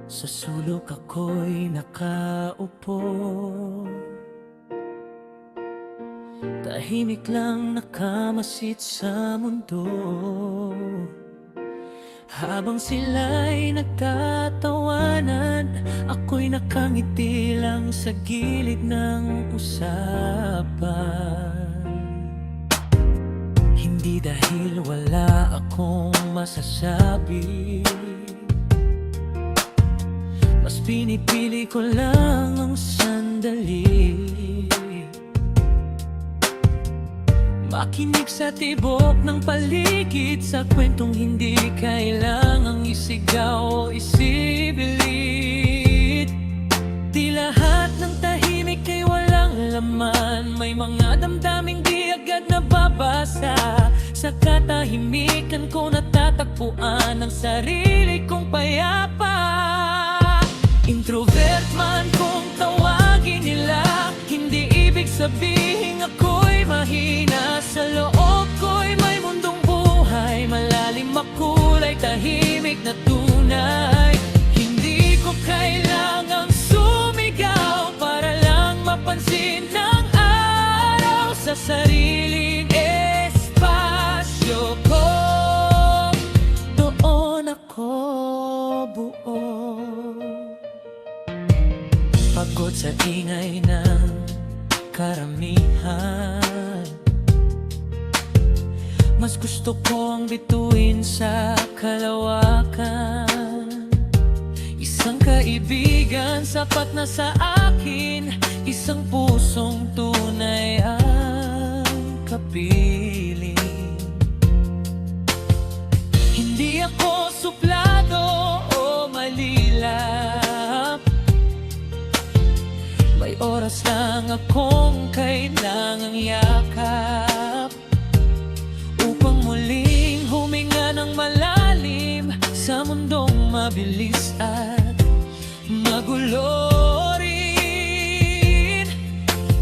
Sa sulok ako'y nakaupo, tahimik lang nakamasid sa mundo. Habang sila'y nagtatawanan, ako'y nakangiti lang sa gilid ng usapan. Hindi dahil wala akong masasabi, mas pinipili ko lang ang sandali, makinig sa tibok ng paligid, sa kwentong hindi kailangang isigaw o isibilit. Di lahat ng tahimik ay walang laman, may mga damdaming di agad nababasa. Sa katahimikan ko natatagpuan ang sarili kong payapa. Introvert man kung tawagin nila, hindi ibig sabihin ako'y mahina. Sa loob ko'y may mundong buhay, malalim, makulay, tahimik na tunay. Hindi ko kailangang sumigaw para lang mapansin ng araw. Sa sariling espasyo ko, doon ako buo. Pagod sa ingay ng karamihan, mas gusto kong bituin sa kalawakan. Isang kaibigan sapat na sa akin, isang pusong tunay ang kapiling. Hindi ako suplado o malilap, may oras lang akong kailangang yakap upang muling huminga ng malalim sa mundong mabilis at magulo rin.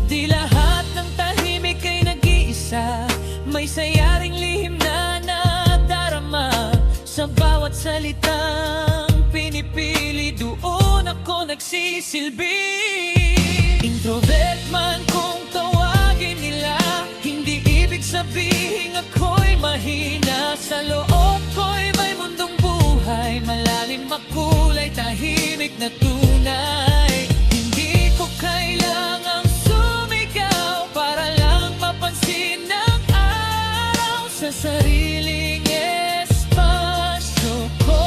Di lahat ng tahimik ay nag-iisa, may sayaring lihim na nadarama. Sa bawat salitang pinipili, doon ako nagsisilbi. Introvert man kung tawagin nila, hindi ibig sabihin ako'y mahina. Sa loob ko'y may mundong buhay, malalim, makulay, tahimik na tunay. Hindi ko kailangang sumigaw para lang mapansin ng araw. Sa sariling espasyo ko,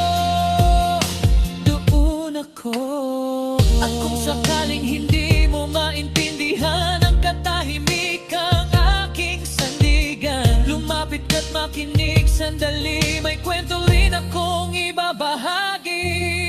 doon ako. At kung sakaling hindi mo maintindihan ang katahimikang aking sandigan, lumapit ka't makinig sandali, may kwento rin akong ibabahagi.